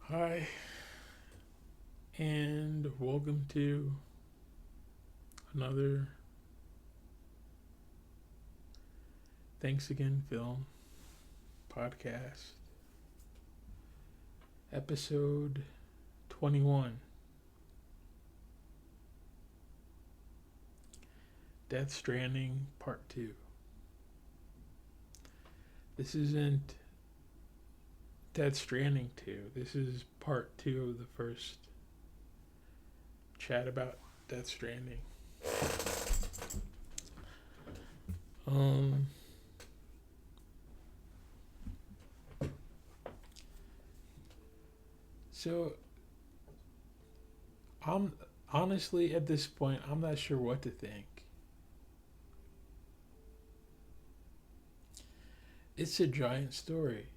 Hi, and welcome to another Thanks Again Film podcast, episode 21 Death Stranding Part 2. This isn't Death Stranding 2, this is part 2 of the first chat about Death Stranding. Um, so I'm honestly at this point, I'm not sure what to think. It's a giant story.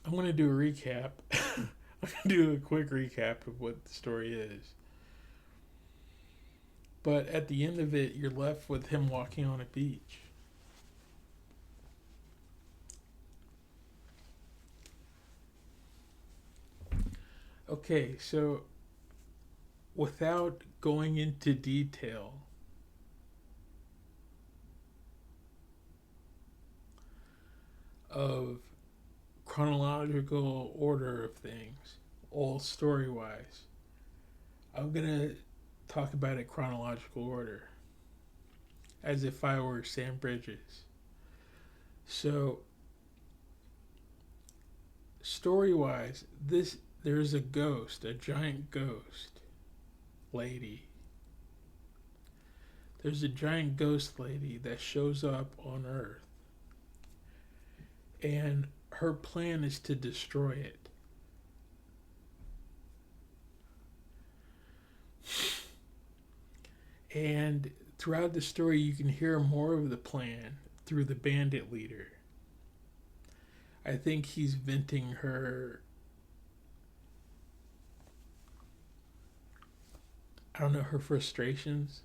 I'm gonna do a recap. I'm gonna do a quick recap of what the story is. But at the end of it, you're left with him walking on a beach. Okay, so without going into detail of chronological order of things, all story wise, I'm gonna talk about it chronological order as if I were Sam Bridges. So story wise, there's a ghost, a giant ghost lady. There's a giant ghost lady that shows up on Earth, and her plan is to destroy it. And throughout the story, you can hear more of the plan through the bandit leader. I think he's venting I don't know, her frustrations.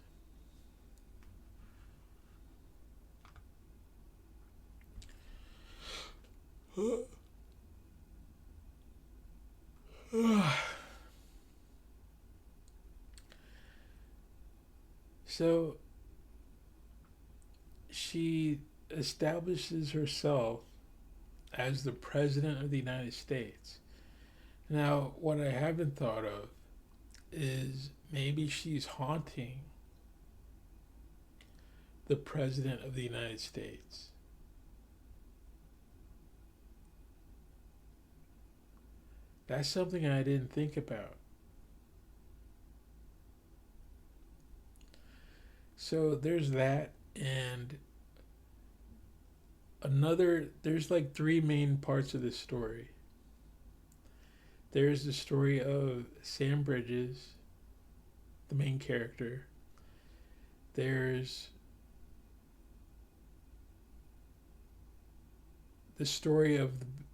So she establishes herself as the President of the United States. Now, what I haven't thought of is maybe she's haunting the President of the United States. That's something I didn't think about. So there's that, and there's like three main parts of this story. There's the story of Sam Bridges, the main character. There's the story of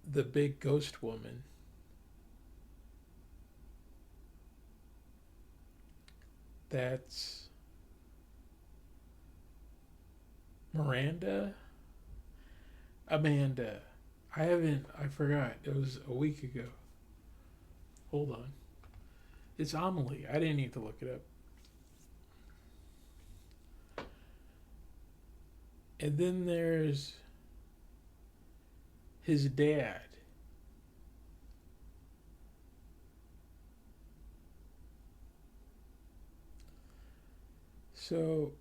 the big ghost woman. That's Miranda? Amanda. I forgot. It was a week ago. Hold on. It's Amelie. I didn't need to look it up. And then there's his dad. So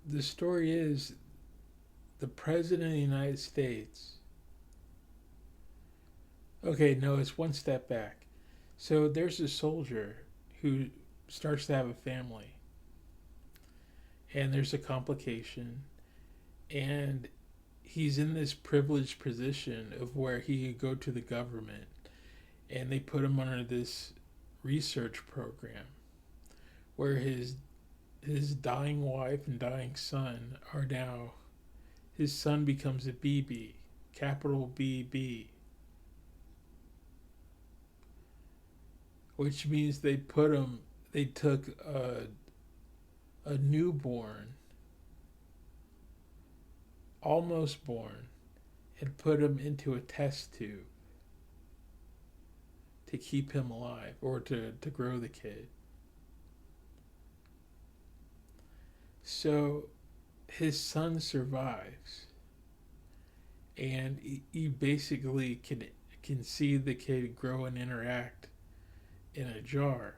the story is the President of the United States. Okay, no, it's one step back. So there's a soldier who starts to have a family, and there's a complication, and he's in this privileged position of where he could go to the government, and they put him under this research program where his dying wife and dying son are now his son becomes a BB, capital BB, which means they took a newborn almost born, and put him into a test tube to keep him alive or to grow the kid. So his son survives, and he basically can see the kid grow and interact in a jar.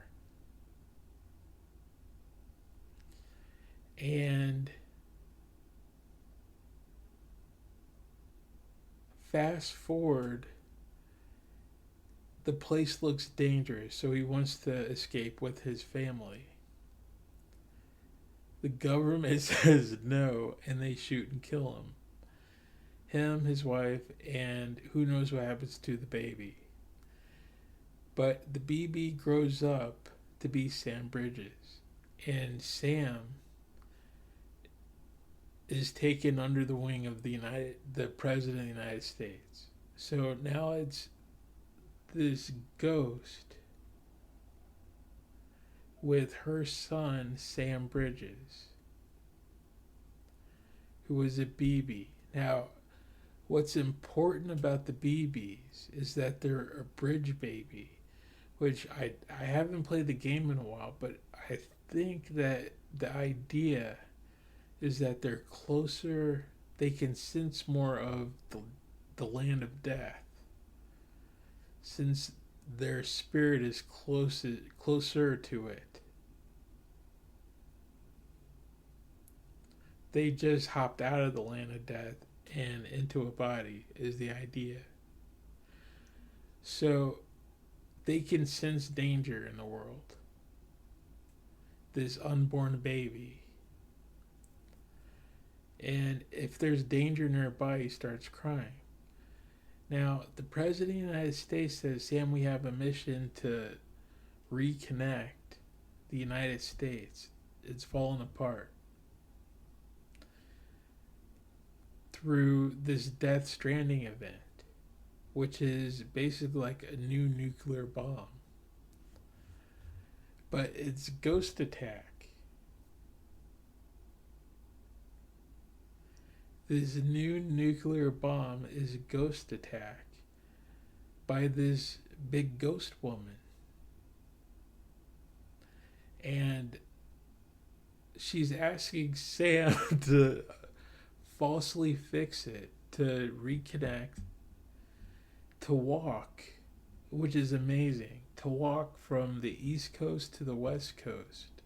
And fast forward, the place looks dangerous, so he wants to escape with his family. The government says no, and they shoot and kill him. Him, his wife, and who knows what happens to the baby. But the BB grows up to be Sam Bridges, and Sam is taken under the wing of the President of the United States. So now it's this ghost with her son Sam Bridges, who was a BB. Now, what's important about the BBs is that they're a bridge baby, which I haven't played the game in a while, but I think that the idea is that they're closer, they can sense more of the land of death, since their spirit is closer to it. They just hopped out of the land of death and into a body, is the idea. So they can sense danger in the world. This unborn baby. And if there's danger nearby, he starts crying. Now, the President of the United States says, Sam, we have a mission to reconnect the United States. It's fallen apart. Through this Death Stranding event, which is basically like a new nuclear bomb. But it's Ghost Attack. This new nuclear bomb is Ghost Attack by this big ghost woman. And she's asking Sam to falsely fix it, to reconnect, to walk, which is amazing, to walk from the East Coast to the West Coast,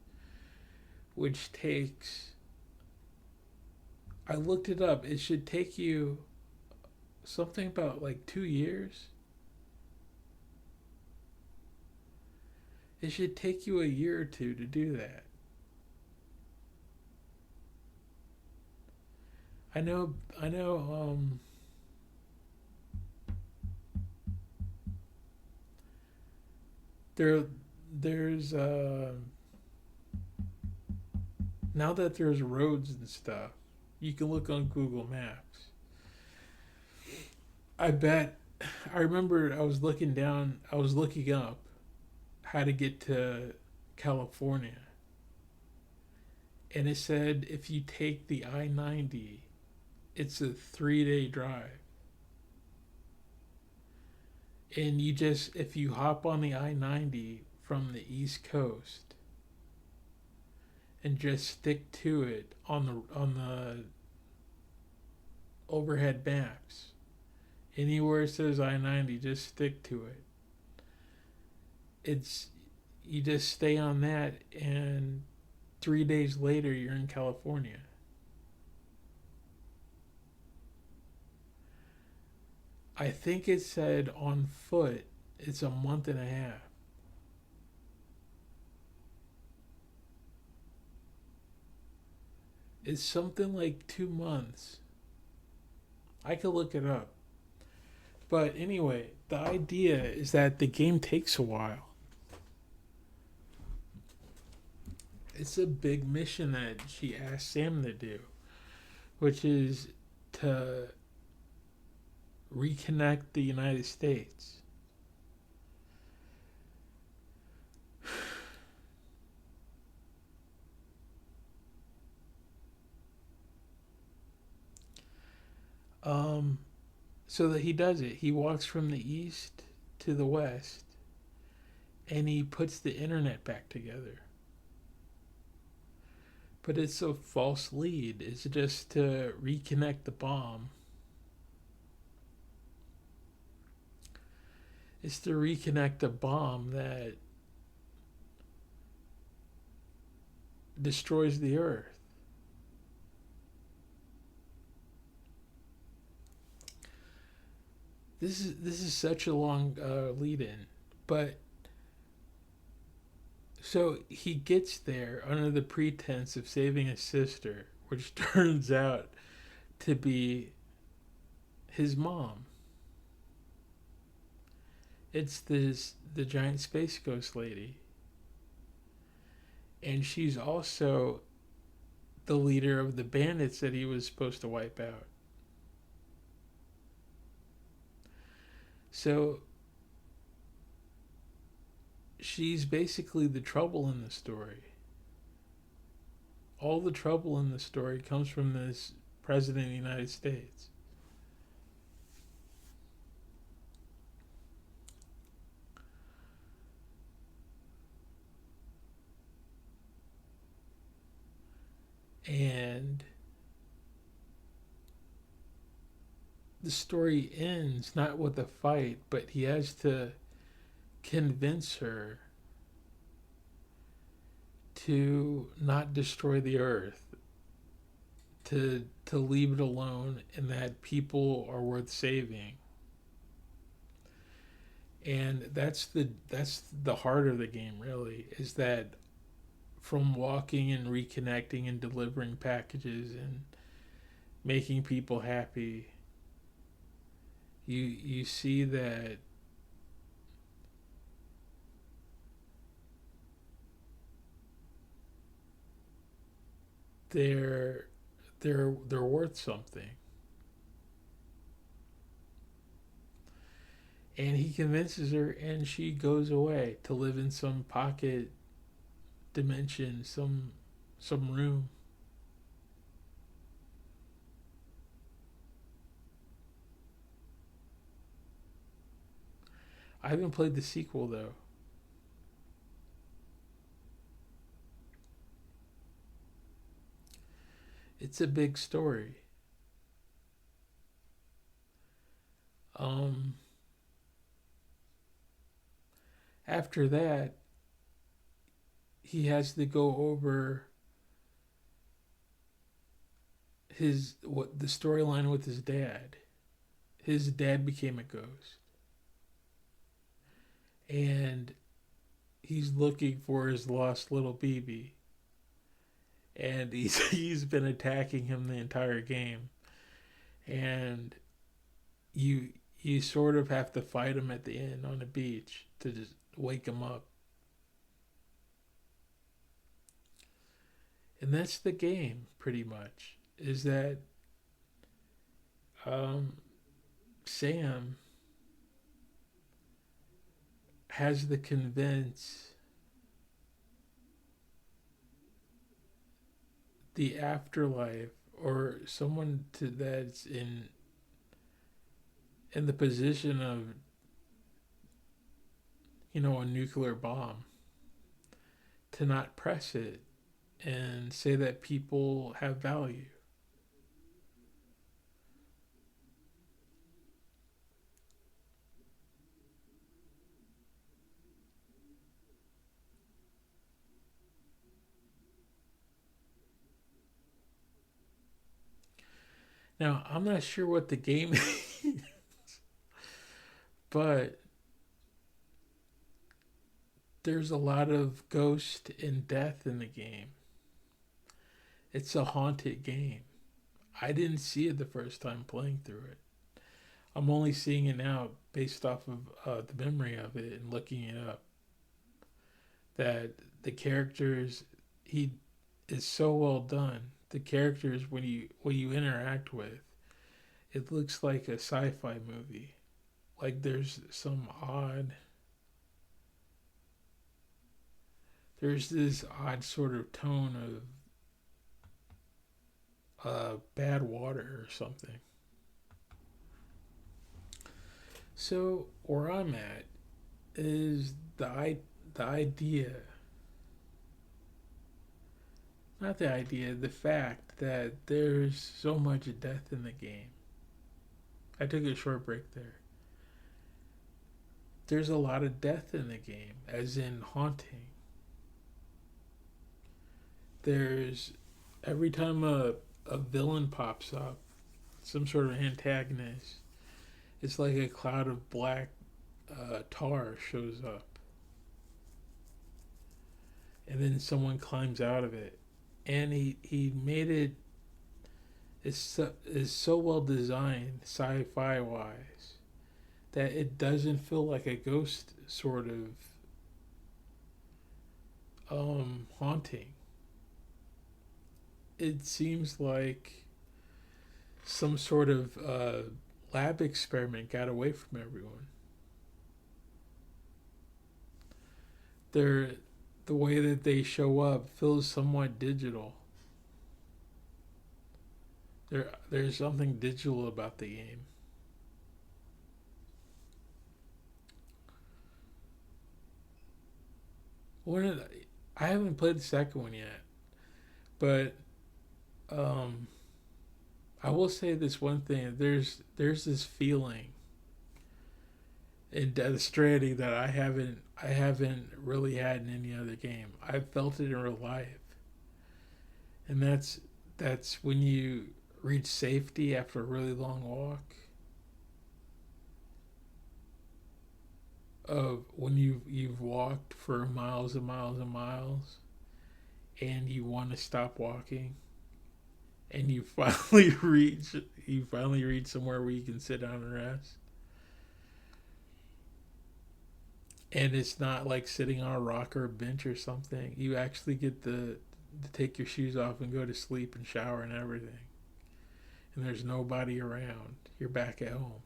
which takes, I looked it up, it should take you something about like 2 years. It should take you a year or two to do that. I know, there's, now that there's roads and stuff, you can look on Google Maps. I remember I was looking up how to get to California. And it said if you take the I-90, it's a 3-day drive. And if you hop on the I-90 from the East Coast and just stick to it on the overhead maps, anywhere it says I-90, just stick to it. You just stay on that, and 3 days later you're in California. I think it said on foot it's a month and a half. It's something like 2 months. I could look it up. But anyway, the idea is that the game takes a while. It's a big mission that she asked Sam to do, which is to reconnect the United States. Um, so that he does it. He walks from the east to the west, and he puts the internet back together. But it's a false lead. It's just to reconnect the bomb. It's to reconnect a bomb that destroys the earth. This is such a long lead in, but so he gets there under the pretense of saving his sister, which turns out to be his mom. It's the giant space ghost lady, and she's also the leader of the bandits that he was supposed to wipe out. So she's basically the trouble in the story. All the trouble in the story comes from this president of the United States. And the story ends not with a fight, but he has to convince her to not destroy the earth, to leave it alone, and that people are worth saving. And that's the heart of the game, really, is that from walking and reconnecting and delivering packages and making people happy, you see that they're they're worth something. And he convinces her, and she goes away to live in some pocket dimension, some room. I haven't played the sequel though. It's a big story. Um, After that, he has to go over his what the storyline with his dad. His dad became a ghost, and he's looking for his lost little baby, and he's been attacking him the entire game, and you you sort of have to fight him at the end on the beach to just wake him up. And that's the game pretty much, is that um, Sam has to convince the afterlife or someone to that's in the position of a nuclear bomb to not press it and say that people have value. Now, I'm not sure what the game is, but there's a lot of ghost and death in the game. It's a haunted game. I didn't see it the first time playing through it. I'm only seeing it now based off of the memory of it and looking it up. That the characters, he is so well done. The characters, when you interact with, it looks like a sci-fi movie. Like there's this odd sort of tone of bad water or something. So where I'm at is the idea, not the idea, the fact that there's so much death in the game. I took a short break there. There's a lot of death in the game, as in haunting. There's every time a villain pops up, some sort of antagonist, it's like a cloud of black tar shows up, and then someone climbs out of it, and he made it is so well designed sci-fi wise that it doesn't feel like a ghost sort of haunting. It seems like some sort of lab experiment got away from everyone. They're the way that they show up feels somewhat digital. There's something digital about the game. One of the, I haven't played the second one yet, but um, I will say this one thing. There's this feeling in Death Stranding that I haven't really had in any other game. I've felt it in real life, and that's when you reach safety after a really long walk. Of when you've walked for miles and miles and miles, and you want to stop walking, and you finally reach somewhere where you can sit down and rest. And it's not like sitting on a rock or a bench or something. You actually get to take your shoes off and go to sleep and shower and everything. And there's nobody around. You're back at home.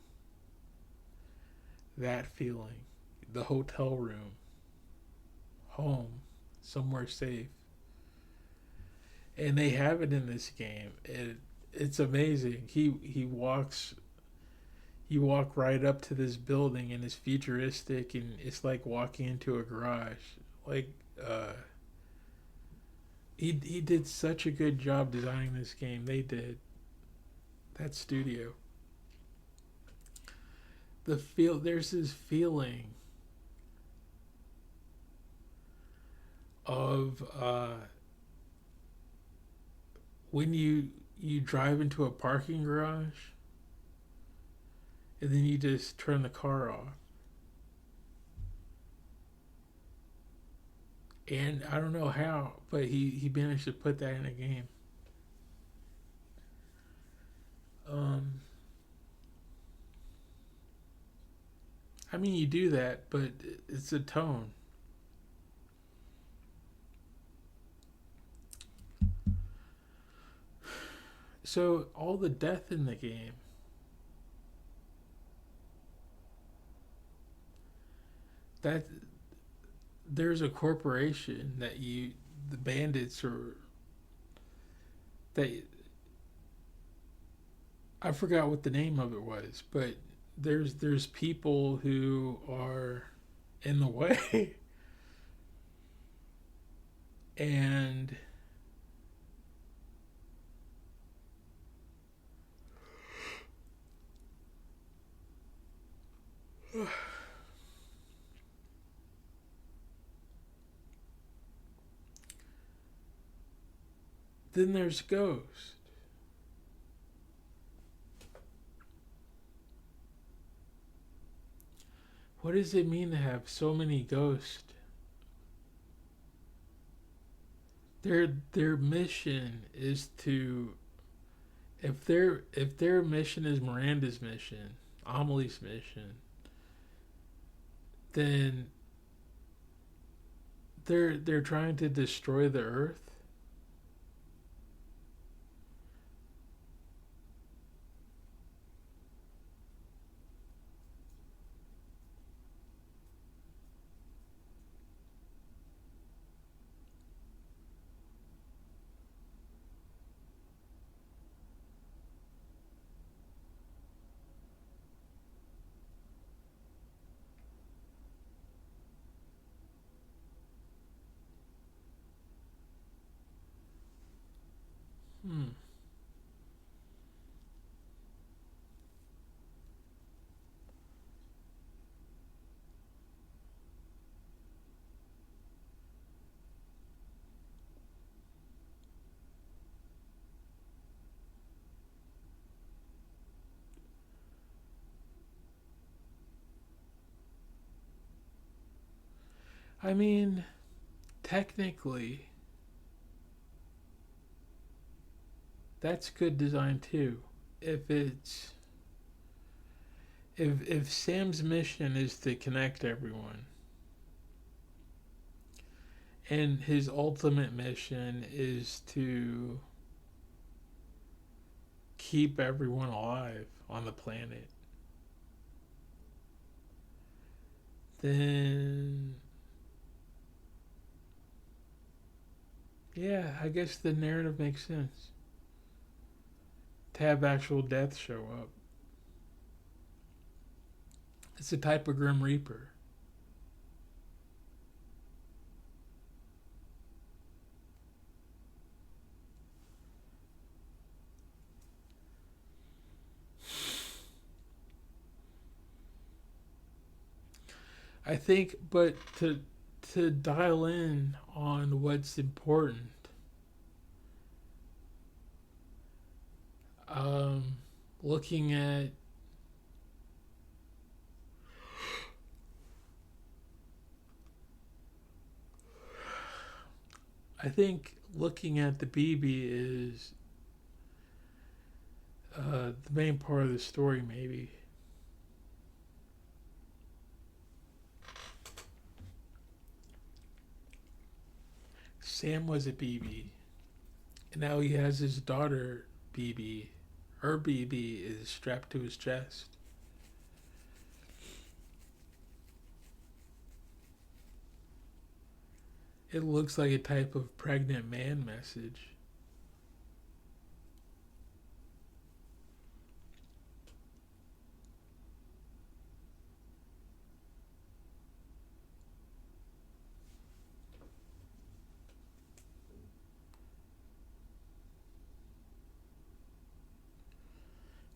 That feeling. The hotel room. Home. Somewhere safe. And they have it in this game. It's amazing. You walk right up to this building and it's futuristic and it's like walking into a garage. Like he did such a good job designing this game. They did, that studio. There's this feeling of when you drive into a parking garage and then you just turn the car off. And I don't know how, but he managed to put that in a game. Um, I mean, you do that, but it's a tone. So all the death in the game, that there's a corporation that the bandits or they, I forgot what the name of it was, but there's people who are in the way, and then there's ghosts. What does it mean to have so many ghosts? Their mission is to, if their mission is Miranda's mission, Amelie's mission, then they're trying to destroy the earth. I mean, technically, that's good design too. If it's if Sam's mission is to connect everyone, and his ultimate mission is to keep everyone alive on the planet, then yeah, I guess the narrative makes sense. To have actual death show up. It's a type of Grim Reaper. I think, but to dial in on what's important, um, looking at I think looking at the BB is the main part of the story. Maybe Sam was a BB, and now he has his daughter BB. Her BB is strapped to his chest. It looks like a type of pregnant man message.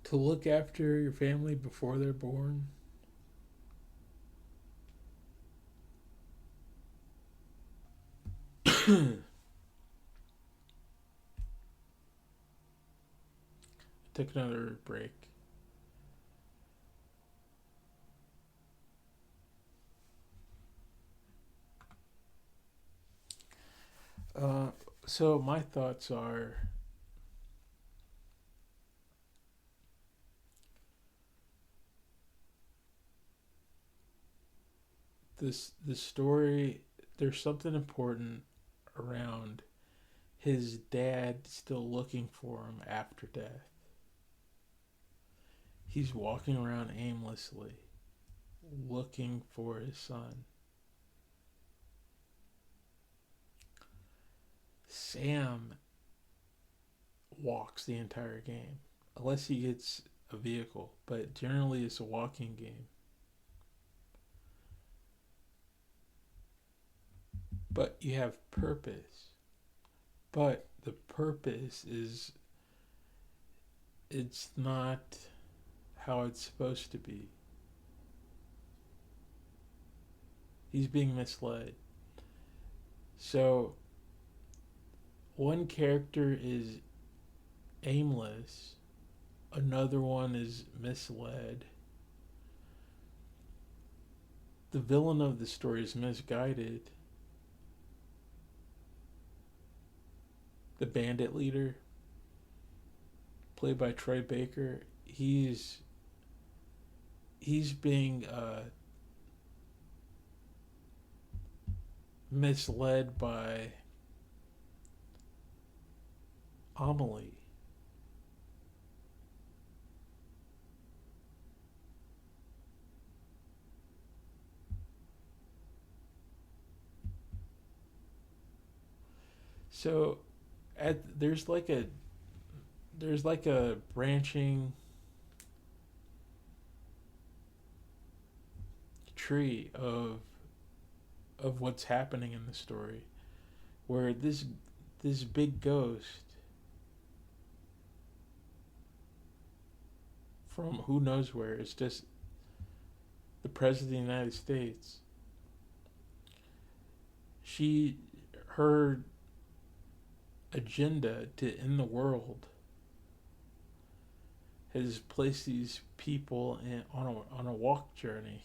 To look after your family before they're born. Took another break. Uh, so my thoughts are the story. There's something important around his dad still looking for him after death. He's walking around aimlessly, looking for his son. Sam walks the entire game, unless he gets a vehicle, but generally it's a walking game. But you have purpose. But the purpose is it's not how it's supposed to be. He's being misled. So one character is aimless, another one is misled. The villain of the story is misguided. The bandit leader, played by Troy Baker, he's being misled by Amelie. So there's like a branching tree of what's happening in the story, where this big ghost from who knows where, it's just the president of the United States. She her agenda to end the world has placed these people on a walk journey.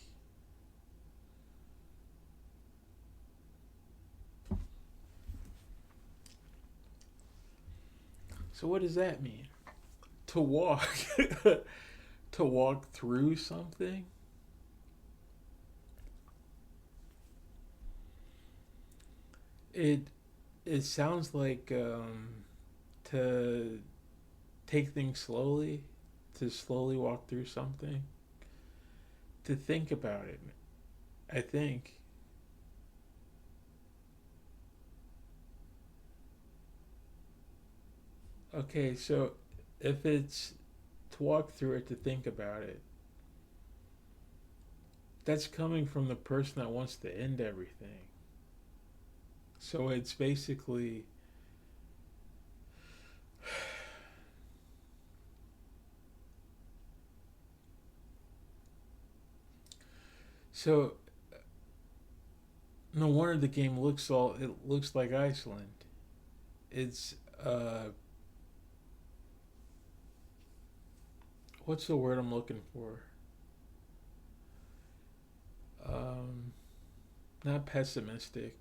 So what does that mean? To walk, to walk through something. It it sounds like to take things slowly, to slowly walk through something, to think about it. I think. Okay, so if it's to walk through it, to think about it, that's coming from the person that wants to end everything. So it's basically so no wonder the game looks all it looks like Iceland. It's what's the word I'm looking for? Um, Not pessimistic.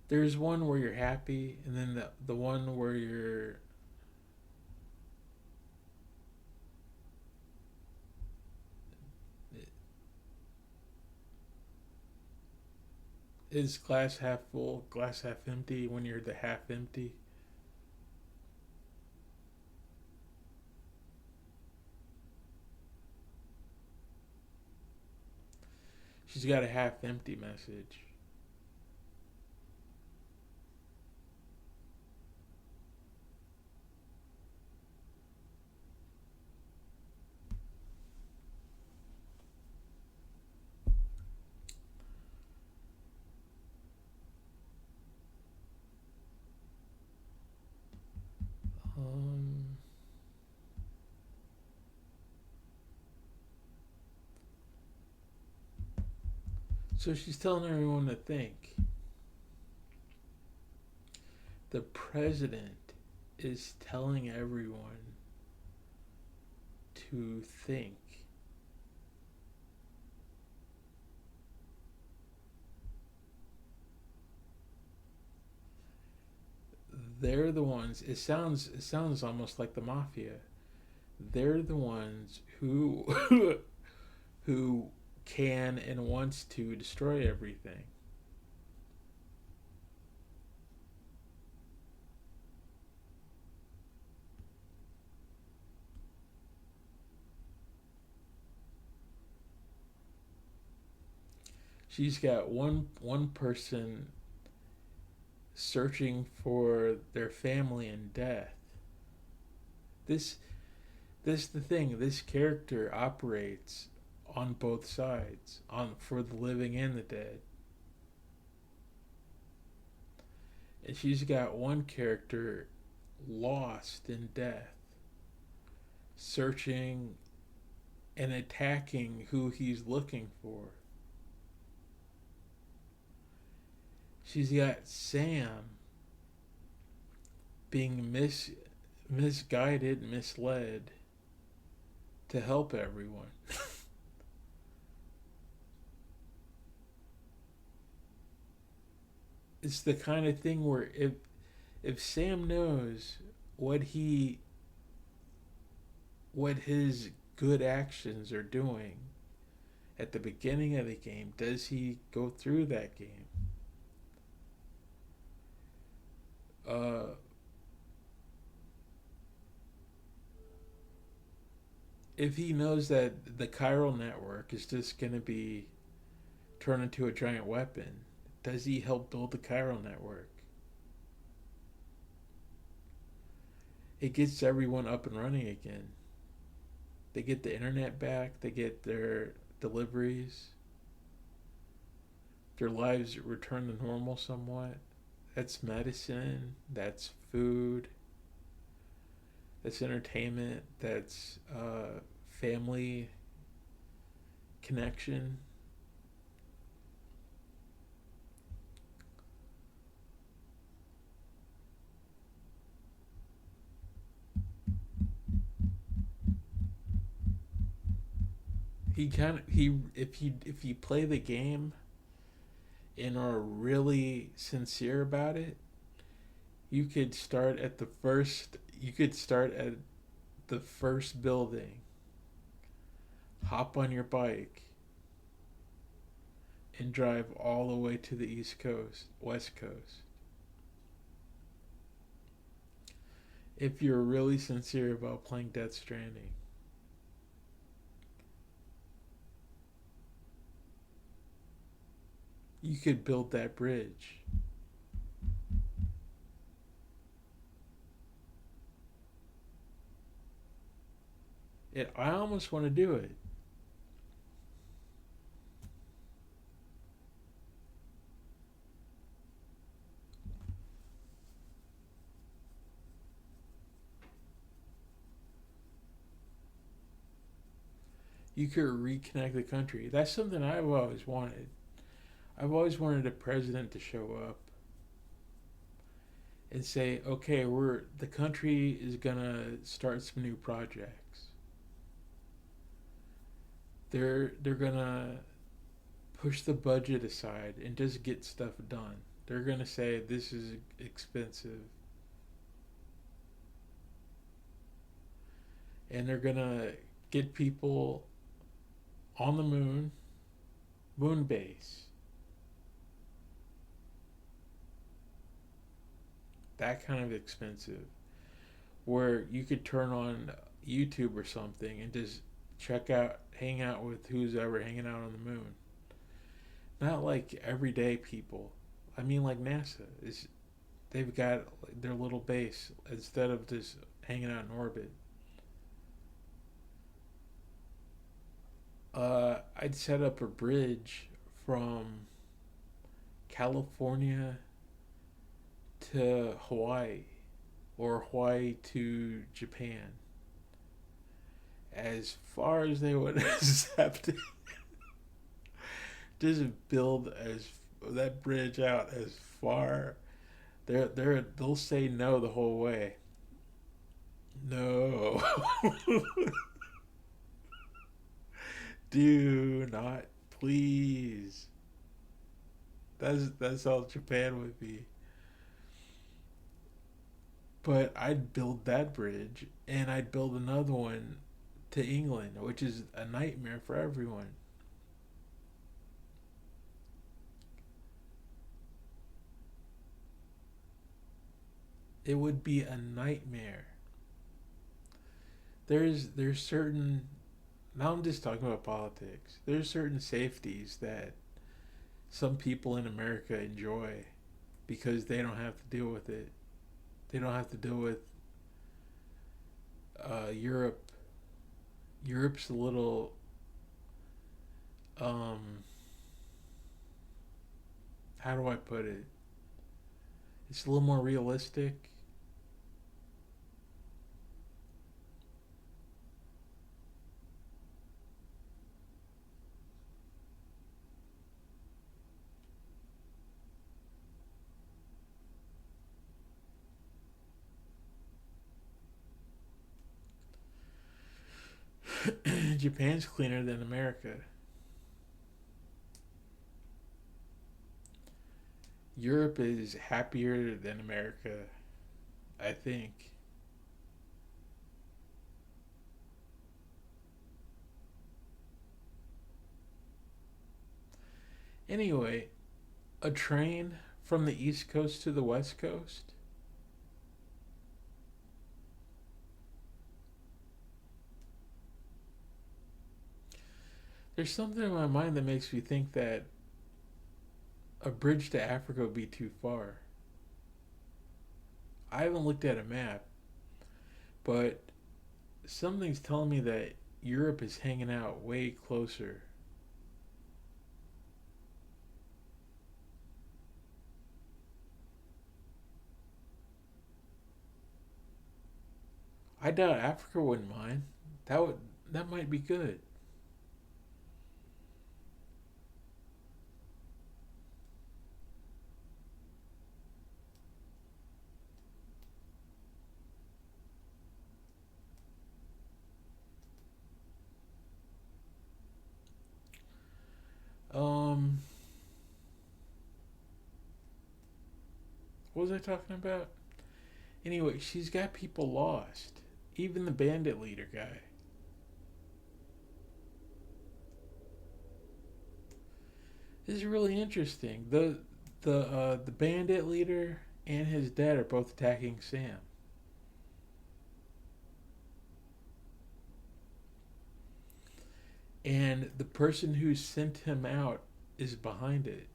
There's one where you're happy, and then the one where you're is glass half full, glass half empty. When you're the half empty, she's got a half empty message. Um, so she's telling everyone to think. The president is telling everyone to think. They're the ones. It sounds almost like the mafia. They're the ones who who can and wants to destroy everything. She's got one person searching for their family in death. This this the thing. This character operates on both sides, on for the living and the dead. And she's got one character lost in death, searching and attacking who he's looking for. She's got Sam being misguided, misled to help everyone. It's the kind of thing where if Sam knows what he what his good actions are doing at the beginning of the game, does he go through that game? Uh, if he knows that the chiral network is just going to be turned into a giant weapon, does he help build the chiral network? It gets everyone up and running again. They get the internet back, they get their deliveries, their lives return to normal somewhat. That's medicine, that's food, that's entertainment, that's family connection. He kind of he if you play the game and are really sincere about it, you could start at the first. You could start at the first building, hop on your bike, and drive all the way to the East Coast, West Coast. If you're really sincere about playing Death Stranding, you could build that bridge. I almost want to do it. You could reconnect the country. That's something I've always wanted. I've always wanted a president to show up and say, "Okay, we're the country is gonna start some new projects. They're gonna push the budget aside and just get stuff done. They're gonna say this is expensive, and they're gonna get people on the moon base, that kind of expensive, where you could turn on YouTube or something and just check out, hang out with who's ever hanging out on the moon. Not like everyday people. I mean, like NASA is. They've got their little base instead of just hanging out in orbit. I'd set up a bridge from California to Hawaii or Hawaii to Japan as far as they would accept it. Just build as that bridge out as far. They'll say no the whole way. No. Do not, please. That's how Japan would be. But I'd build that bridge and I'd build another one to England, which is a nightmare for everyone. It would be a nightmare. There's certain, now I'm just talking about politics. There's certain safeties that some people in America enjoy because they don't have to deal with it. They don't have to deal with Europe. Europe's a little um how do I put it? It's a little more realistic. Japan's cleaner than America. Europe is happier than America, I think. Anyway, a train from the East Coast to the West Coast. There's something in my mind that makes me think that a bridge to Africa would be too far. I haven't looked at a map, but something's telling me that Europe is hanging out way closer. I doubt Africa wouldn't mind. Would that might be good. was I talking about? Anyway, she's got people lost. Even the bandit leader guy. This is really interesting. The bandit leader and his dad are both attacking Sam. And the person who sent him out is behind it.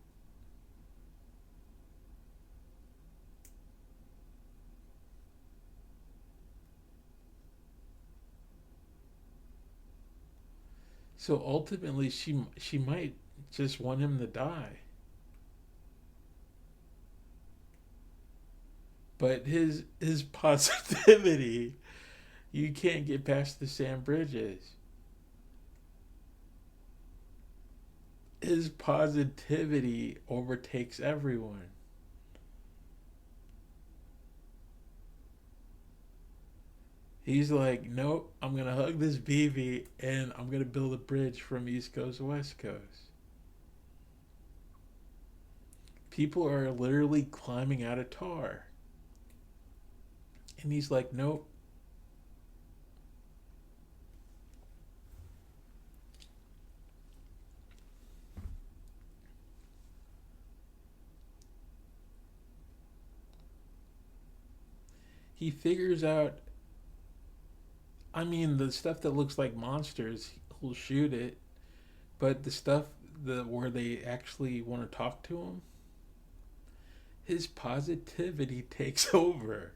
So ultimately, she might just want him to die. But his positivity, you can't get past the Sam Bridges. His positivity overtakes everyone. He's like, nope, I'm gonna hug this BB and I'm gonna build a bridge from East Coast to West Coast. People are literally climbing out of tar. And he's like, nope. He figures out, I mean, the stuff that looks like monsters, he'll shoot it. But the stuff where they actually want to talk to him, his positivity takes over.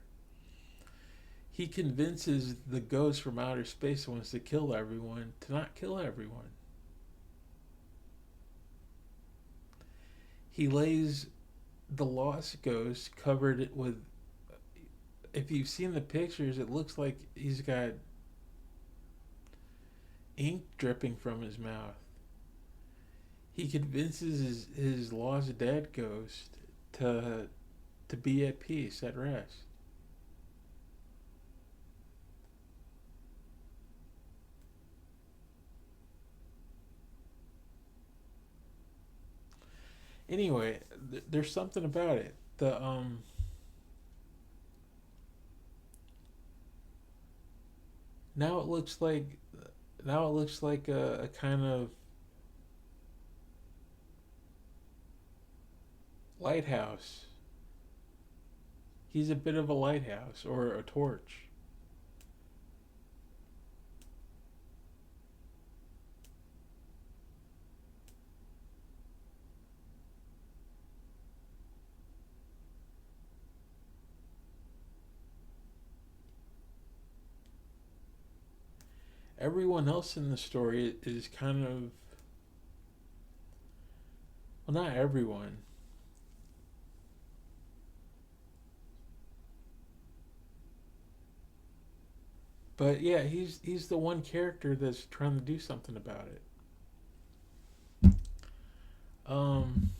He convinces the ghost from outer space that wants to kill everyone to not kill everyone. He lays the lost ghost covered it with. If you've seen the pictures, it looks like he's got ink dripping from his mouth. He convinces his lost dead ghost to be at peace, at rest. Anyway, there's something about it. The now it looks like now it looks like a kind of lighthouse. He's a bit of a lighthouse or a torch. Everyone else in the story is kind of, well, not everyone, but yeah, he's the one character that's trying to do something about it. Um,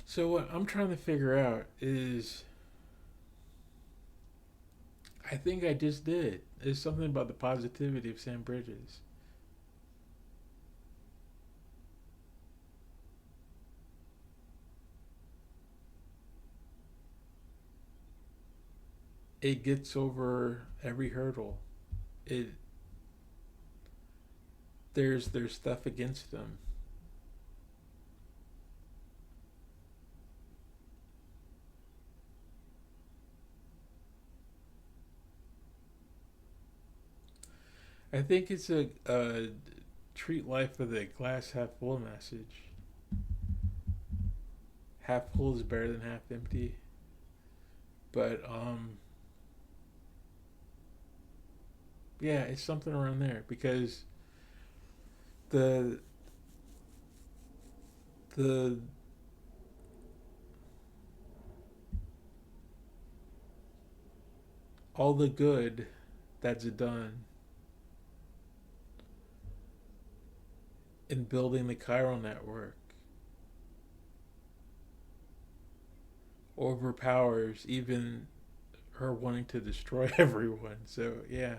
so what I'm trying to figure out is, I think I just did. It's something about the positivity of Sam Bridges. It gets over every hurdle. It there's stuff against them. I think it's a treat life with a glass half full message. Half full is better than half empty. But yeah, it's something around there because the the all the good that's done in building the chiral network overpowers even her wanting to destroy everyone. So yeah,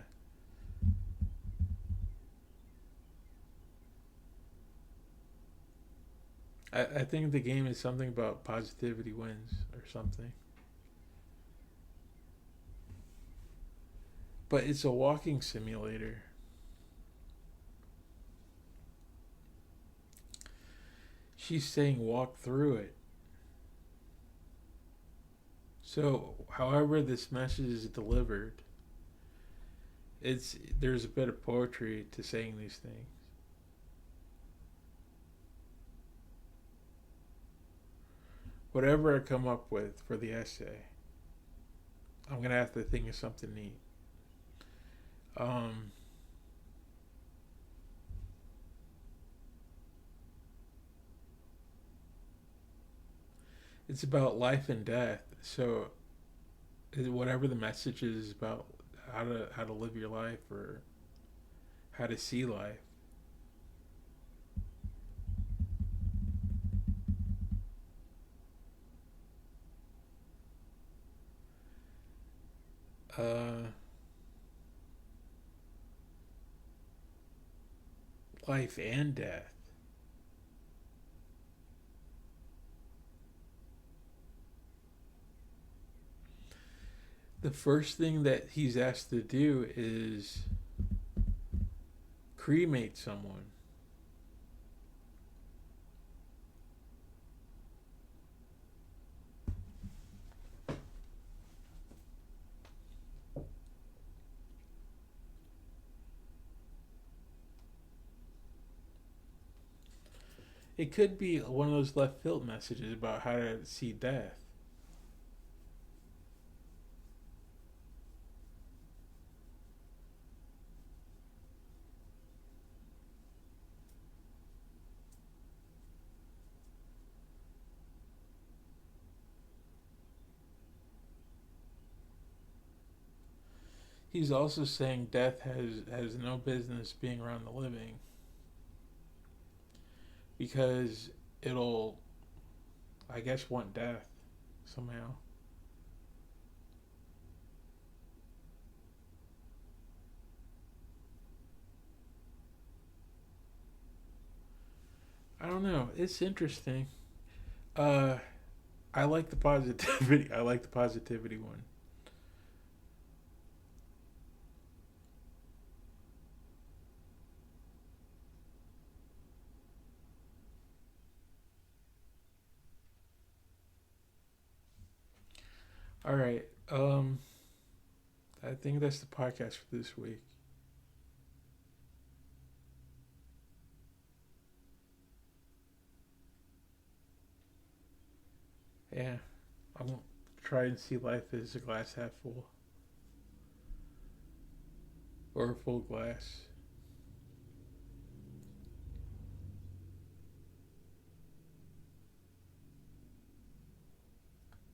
I think the game is something about positivity wins or something. But it's a walking simulator. She's saying walk through it. So, however this message is delivered, it's there's a bit of poetry to saying these things. Whatever I come up with for the essay, I'm gonna have to think of something neat. Um, it's about life and death. So whatever the message is about how to live your life or how to see life. Uh, life and death. The first thing that he's asked to do is cremate someone. It could be one of those left field messages about how to see death. He's also saying death has no business being around the living because it'll, I guess, want death somehow. I don't know. It's interesting. Uh, I like the positivity. I like the positivity one. All right. I think that's the podcast for this week. Yeah, I'm gonna try and see life as a glass half full or a full glass.